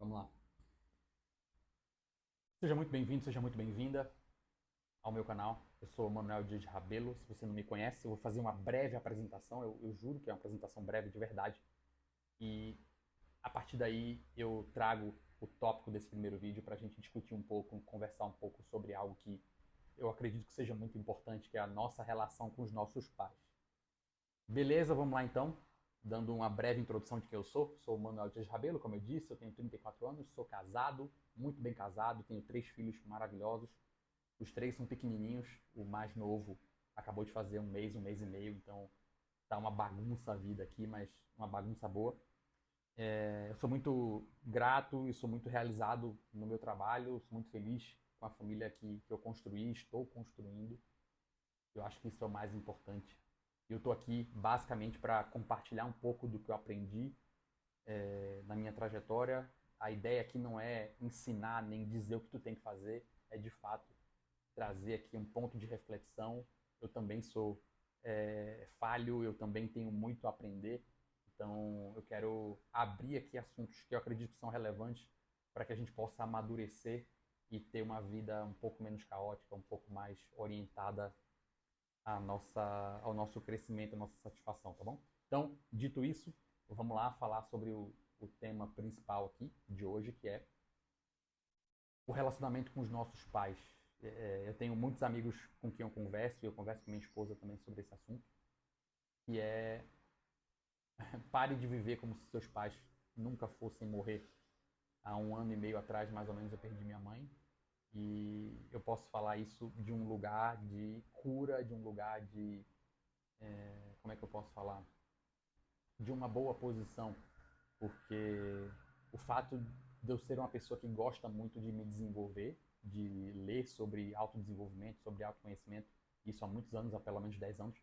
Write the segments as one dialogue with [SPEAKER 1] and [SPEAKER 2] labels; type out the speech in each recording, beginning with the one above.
[SPEAKER 1] Vamos lá. Seja muito bem-vindo, seja muito bem-vinda ao meu canal. Eu sou Manuel Dias Rabelo. Se você não me conhece, eu vou fazer uma breve apresentação. Eu juro que é uma apresentação breve de verdade. E a partir daí eu trago o tópico desse primeiro vídeo para a gente discutir um pouco, conversar um pouco sobre algo que eu acredito que seja muito importante, que é a nossa relação com os nossos pais. Beleza, vamos lá então. Dando uma breve introdução de quem eu sou. Sou o Manuel Dias Rabelo, como eu disse, eu tenho 34 anos, sou casado, muito bem casado, tenho 3 filhos maravilhosos. Os 3 são pequenininhos, o mais novo acabou de fazer um mês e meio, então tá uma bagunça a vida aqui, mas uma bagunça boa. Eu sou muito grato e sou muito realizado no meu trabalho, sou muito feliz com a família que eu construí, estou construindo. Eu acho que isso é o mais importante. Eu estou aqui basicamente para compartilhar um pouco do que eu aprendi na minha trajetória. A ideia aqui não é ensinar nem dizer o que tu tem que fazer, é de fato trazer aqui um ponto de reflexão. Eu também sou falho, eu também tenho muito a aprender. Então eu quero abrir aqui assuntos que eu acredito que são relevantes para que a gente possa amadurecer e ter uma vida um pouco menos caótica, um pouco mais orientada ao nosso crescimento, à nossa satisfação, tá bom? Então, dito isso, vamos lá falar sobre o tema principal aqui de hoje, que é o relacionamento com os nossos pais. Eu tenho muitos amigos com quem eu converso, e eu converso com minha esposa também sobre esse assunto, que é pare de viver como se seus pais nunca fossem morrer. Há um ano e meio atrás, mais ou menos, eu perdi minha mãe. E eu posso falar isso de um lugar de cura, de um lugar de. Como é que eu posso falar? De uma boa posição, porque o fato de eu ser uma pessoa que gosta muito de me desenvolver, de ler sobre autodesenvolvimento, sobre autoconhecimento, isso há muitos anos, há pelo menos 10 anos,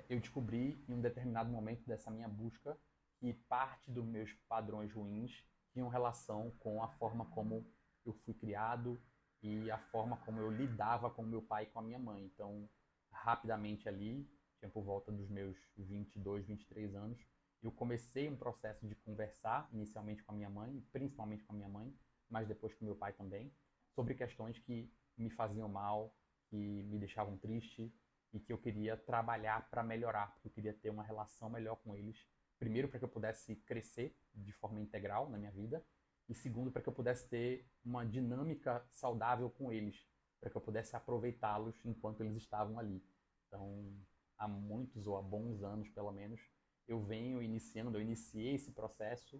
[SPEAKER 1] eu descobri em um determinado momento dessa minha busca que parte dos meus padrões ruins tinham relação com a forma como eu fui criado e a forma como eu lidava com meu pai e com a minha mãe. Então, rapidamente ali, tinha por volta dos meus 22, 23 anos, eu comecei um processo de conversar, inicialmente com a minha mãe, principalmente com a minha mãe, mas depois com meu pai também, sobre questões que me faziam mal, que me deixavam triste, e que eu queria trabalhar para melhorar, porque eu queria ter uma relação melhor com eles. Primeiro, para que eu pudesse crescer de forma integral na minha vida, e segundo, para que eu pudesse ter uma dinâmica saudável com eles, para que eu pudesse aproveitá-los enquanto eles estavam ali. Então, há muitos ou há bons anos, pelo menos, eu iniciei esse processo.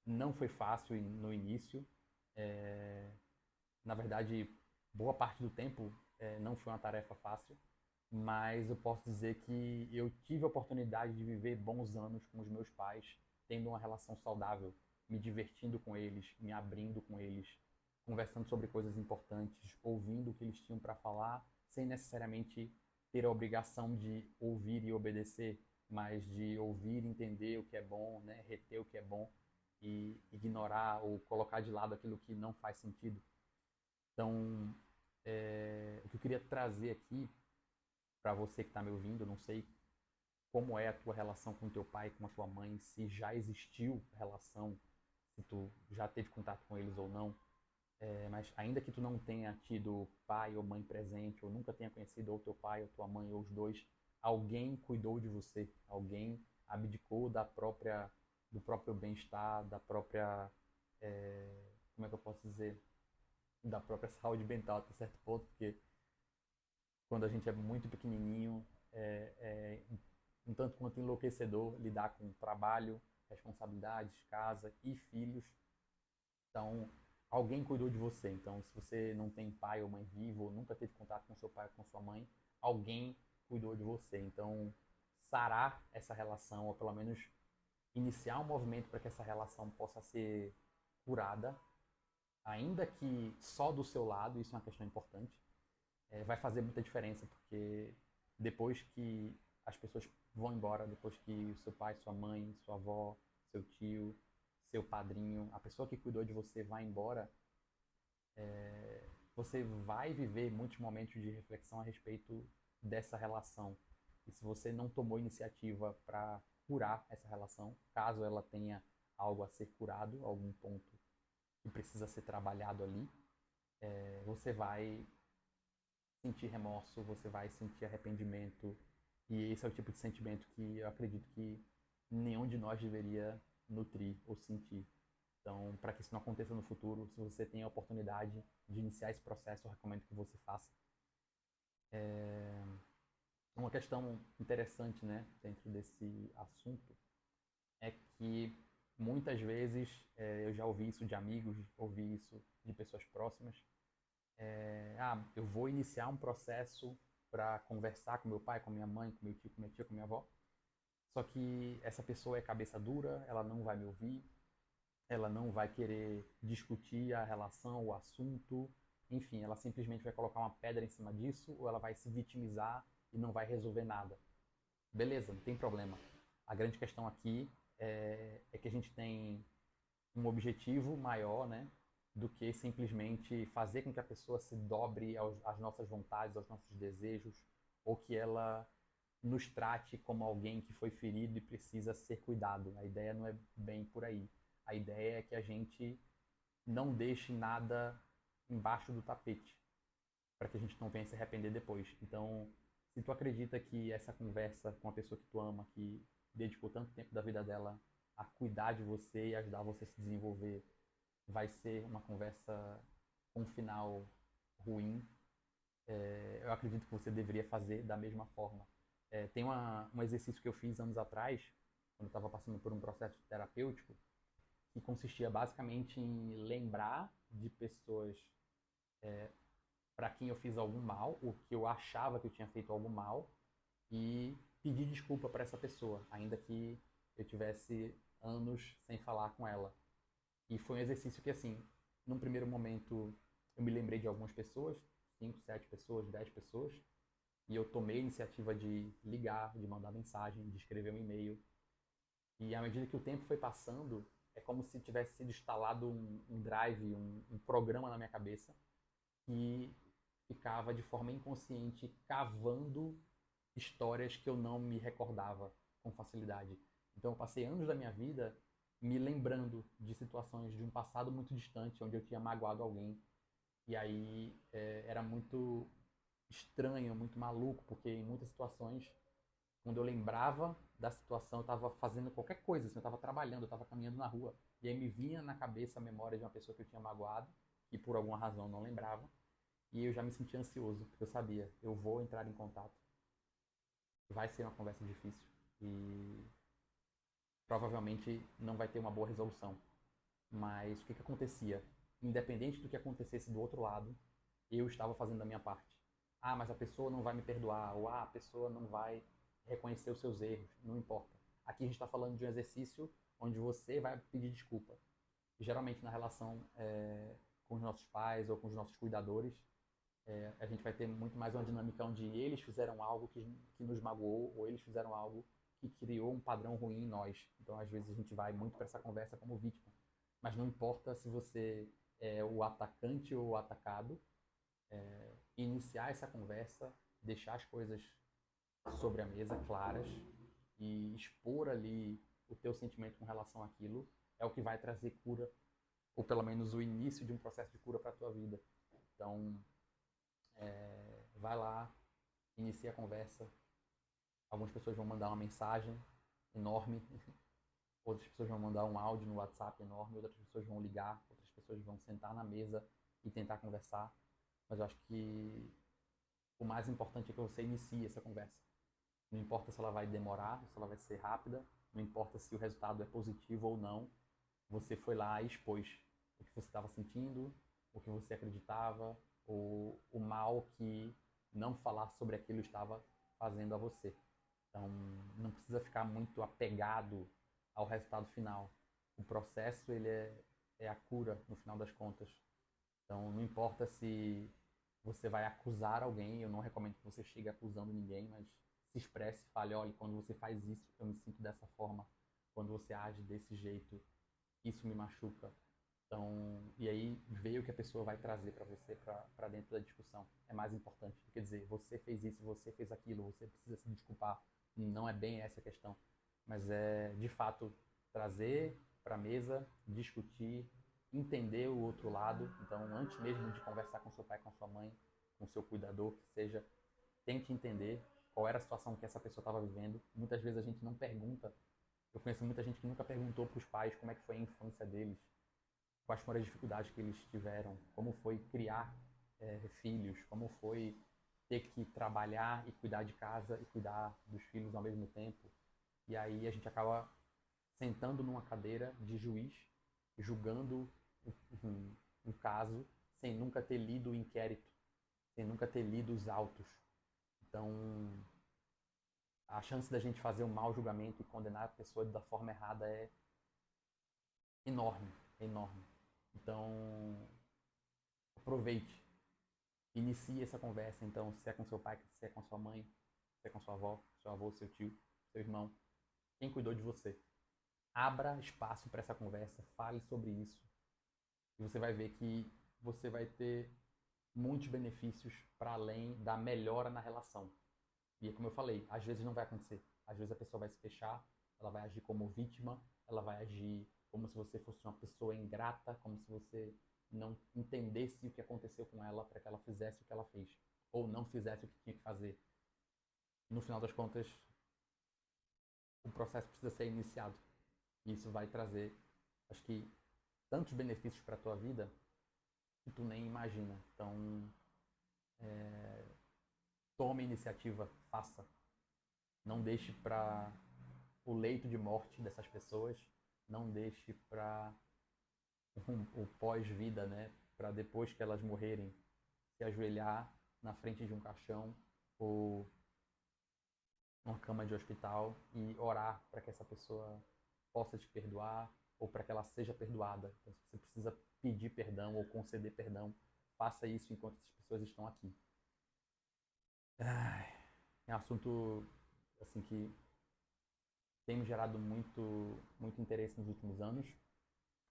[SPEAKER 1] Não foi fácil no início. É, Na verdade, boa parte do tempo não foi uma tarefa fácil, mas eu posso dizer que eu tive a oportunidade de viver bons anos com os meus pais, tendo uma relação saudável, me divertindo com eles, me abrindo com eles, conversando sobre coisas importantes, ouvindo o que eles tinham para falar, sem necessariamente ter a obrigação de ouvir e obedecer, mas de ouvir e entender o que é bom, né, reter o que é bom e ignorar ou colocar de lado aquilo que não faz sentido. Então, o que eu queria trazer aqui para você que está me ouvindo, não sei como é a tua relação com teu pai, com a tua mãe, se já existiu relação, se tu já teve contato com eles ou não, mas ainda que tu não tenha tido pai ou mãe presente, ou nunca tenha conhecido ou teu pai ou tua mãe, ou os dois, alguém cuidou de você, alguém abdicou do próprio bem-estar, da própria, como é que eu posso dizer, da própria saúde mental até certo ponto, porque quando a gente é muito pequenininho, um tanto quanto enlouquecedor lidar com trabalho, responsabilidades, casa e filhos. Então, alguém cuidou de você. Então, se você não tem pai ou mãe vivo, ou nunca teve contato com seu pai ou com sua mãe, alguém cuidou de você. Então, sarar essa relação, ou pelo menos iniciar um movimento para que essa relação possa ser curada, ainda que só do seu lado, isso é uma questão importante, vai fazer muita diferença, porque depois que as pessoas vão embora, depois que o seu pai, sua mãe, sua avó, seu tio, seu padrinho, a pessoa que cuidou de você vai embora, você vai viver muitos momentos de reflexão a respeito dessa relação. E se você não tomou iniciativa para curar essa relação, caso ela tenha algo a ser curado, algum ponto que precisa ser trabalhado ali, você vai sentir remorso, você vai sentir arrependimento, e esse é o tipo de sentimento que eu acredito que nenhum de nós deveria nutrir ou sentir. Então, para que isso não aconteça no futuro, se você tem a oportunidade de iniciar esse processo, eu recomendo que você faça. Uma questão interessante, né, dentro desse assunto é que muitas vezes eu já ouvi isso de amigos, ouvi isso de pessoas próximas. Eu vou iniciar um processo para conversar com meu pai, com minha mãe, com meu tio, com minha tia, com minha avó. Só que essa pessoa é cabeça dura, ela não vai me ouvir, ela não vai querer discutir a relação, o assunto, enfim, ela simplesmente vai colocar uma pedra em cima disso ou ela vai se vitimizar e não vai resolver nada. Beleza, não tem problema. A grande questão aqui é que a gente tem um objetivo maior, né, do que simplesmente fazer com que a pessoa se dobre às nossas vontades, aos nossos desejos, ou que ela nos trate como alguém que foi ferido e precisa ser cuidado. A ideia não é bem por aí. A ideia é que a gente não deixe nada embaixo do tapete, para que a gente não venha se arrepender depois. Então, se tu acredita que essa conversa com a pessoa que tu ama, que dedicou tanto tempo da vida dela a cuidar de você e ajudar você a se desenvolver, vai ser uma conversa com um final ruim, eu acredito que você deveria fazer da mesma forma. Tem um exercício que eu fiz anos atrás, quando eu estava passando por um processo terapêutico, que consistia basicamente em lembrar de pessoas para quem eu fiz algum mal, o que eu achava que eu tinha feito algum mal, e pedir desculpa para essa pessoa, ainda que eu tivesse anos sem falar com ela. E foi um exercício que, assim, num primeiro momento eu me lembrei de algumas pessoas, 5, 7 pessoas, 10 pessoas, e eu tomei a iniciativa de ligar, de mandar mensagem, de escrever um e-mail. E à medida que o tempo foi passando, é como se tivesse sido instalado um drive, um programa na minha cabeça, que ficava de forma inconsciente cavando histórias que eu não me recordava com facilidade. Então eu passei anos da minha vida me lembrando de situações de um passado muito distante, onde eu tinha magoado alguém. E aí era muito estranho, muito maluco, porque em muitas situações, quando eu lembrava da situação, eu estava fazendo qualquer coisa, assim, eu estava trabalhando, eu estava caminhando na rua, e aí me vinha na cabeça a memória de uma pessoa que eu tinha magoado, e por alguma razão eu não lembrava, e eu já me sentia ansioso, porque eu sabia, eu vou entrar em contato. Vai ser uma conversa difícil e provavelmente não vai ter uma boa resolução. Mas o que acontecia? Independente do que acontecesse do outro lado, eu estava fazendo a minha parte. Ah, mas a pessoa não vai me perdoar, ou a pessoa não vai reconhecer os seus erros, não importa. Aqui a gente está falando de um exercício onde você vai pedir desculpa. E, geralmente na relação com os nossos pais ou com os nossos cuidadores, a gente vai ter muito mais uma dinâmica onde eles fizeram algo que nos magoou ou eles fizeram algo que criou um padrão ruim em nós. Então, às vezes, a gente vai muito para essa conversa como vítima. Mas não importa se você é o atacante ou o atacado, iniciar essa conversa, deixar as coisas sobre a mesa claras e expor ali o teu sentimento com relação àquilo é o que vai trazer cura, ou pelo menos o início de um processo de cura para a tua vida. Então, vai lá, inicia a conversa. Algumas pessoas vão mandar uma mensagem enorme, outras pessoas vão mandar um áudio no WhatsApp enorme, outras pessoas vão ligar, outras pessoas vão sentar na mesa e tentar conversar. Mas eu acho que o mais importante é que você inicie essa conversa. Não importa se ela vai demorar, se ela vai ser rápida, não importa se o resultado é positivo ou não, você foi lá e expôs o que você estava sentindo, o que você acreditava, o mal que não falar sobre aquilo estava fazendo a você. Então, não precisa ficar muito apegado ao resultado final. O processo, ele é a cura, no final das contas. Então, não importa se você vai acusar alguém, eu não recomendo que você chegue acusando ninguém, mas se expresse, fale, olha, quando você faz isso, eu me sinto dessa forma. Quando você age desse jeito, isso me machuca. Então, e aí ver o que a pessoa vai trazer para você para dentro da discussão. É mais importante do que dizer, você fez isso, você fez aquilo, você precisa se desculpar. Não é bem essa a questão. Mas é, de fato, trazer para a mesa, discutir, entender o outro lado. Então, antes mesmo de conversar com seu pai, com sua mãe, com seu cuidador, que seja, tente entender qual era a situação que essa pessoa estava vivendo. Muitas vezes a gente não pergunta. Eu conheço muita gente que nunca perguntou para os pais como é que foi a infância deles, quais foram as dificuldades que eles tiveram, como foi criar filhos, como foi ter que trabalhar e cuidar de casa e cuidar dos filhos ao mesmo tempo. E aí a gente acaba sentando numa cadeira de juiz, julgando um caso, sem nunca ter lido o inquérito, sem nunca ter lido os autos. Então, a chance da gente fazer um mau julgamento e condenar a pessoa da forma errada é enorme, enorme. Então, aproveite, inicie essa conversa. Então, se é com seu pai, se é com sua mãe, se é com sua avó, seu avô, seu tio, seu irmão, quem cuidou de você. Abra espaço para essa conversa, fale sobre isso. E você vai ver que você vai ter muitos benefícios para além da melhora na relação. E é como eu falei, às vezes não vai acontecer. Às vezes a pessoa vai se fechar, ela vai agir como vítima, ela vai agir como se você fosse uma pessoa ingrata, como se você não entendesse o que aconteceu com ela para que ela fizesse o que ela fez. Ou não fizesse o que tinha que fazer. No final das contas, o processo precisa ser iniciado. E isso vai trazer, acho que, tantos benefícios para a tua vida que tu nem imagina. Então, tome a iniciativa, faça. Não deixe para o leito de morte dessas pessoas, não deixe para o pós-vida, né? Para depois que elas morrerem, se ajoelhar na frente de um caixão ou numa cama de hospital e orar para que essa pessoa possa te perdoar ou para que ela seja perdoada. Então, se você precisa pedir perdão ou conceder perdão, faça isso enquanto essas pessoas estão aqui. É um assunto assim que tem me gerado muito interesse nos últimos anos.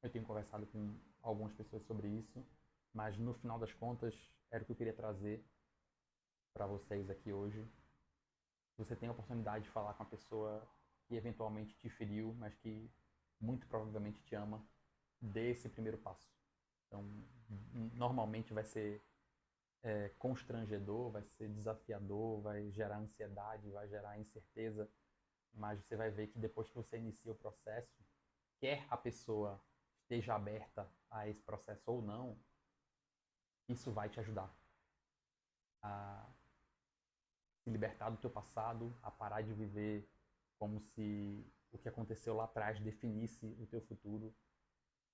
[SPEAKER 1] Eu tenho conversado com algumas pessoas sobre isso, mas no final das contas era o que eu queria trazer para vocês aqui hoje. Você tem a oportunidade de falar com a pessoa que eventualmente te feriu, mas que muito provavelmente te ama, dê esse primeiro passo. Então, normalmente vai ser constrangedor, vai ser desafiador, vai gerar ansiedade, vai gerar incerteza, mas você vai ver que depois que você inicia o processo, quer a pessoa esteja aberta a esse processo ou não, isso vai te ajudar a se libertar do teu passado, a parar de viver como se o que aconteceu lá atrás definisse o teu futuro,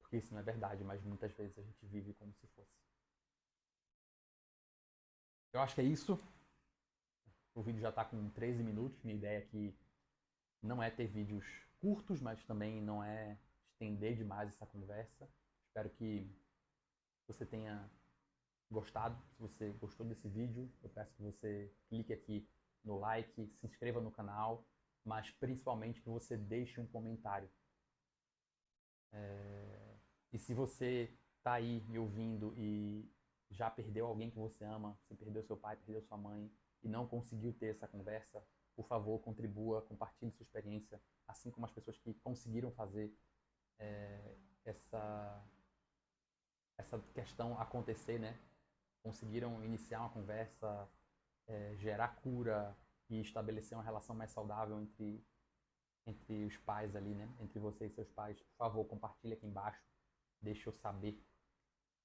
[SPEAKER 1] porque isso não é verdade, mas muitas vezes a gente vive como se fosse. Eu acho que é isso. O vídeo já está com 13 minutos. Minha ideia aqui não é ter vídeos curtos, mas também não é estender demais essa conversa. Espero que você tenha gostado. Se você gostou desse vídeo, eu peço que você clique aqui no like, se inscreva no canal, mas principalmente que você deixe um comentário. E se você está aí me ouvindo e já perdeu alguém que você ama, se perdeu seu pai, perdeu sua mãe e não conseguiu ter essa conversa, por favor, contribua, compartilhe sua experiência, assim como as pessoas que conseguiram fazer essa questão acontecer, né? Conseguiram iniciar uma conversa, gerar cura e estabelecer uma relação mais saudável entre os pais ali, né? Entre você e seus pais. Por favor, compartilhe aqui embaixo. Deixa eu saber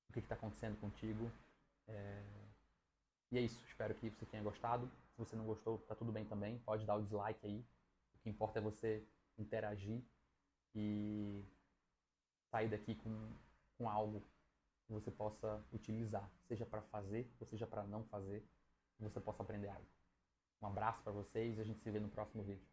[SPEAKER 1] o que está acontecendo contigo. E é isso. Espero que você tenha gostado. Se você não gostou, tá tudo bem também. Pode dar o dislike aí. O que importa é você interagir e sair daqui com algo que você possa utilizar, seja para fazer ou seja para não fazer, que você possa aprender algo. Um abraço para vocês e a gente se vê no próximo vídeo.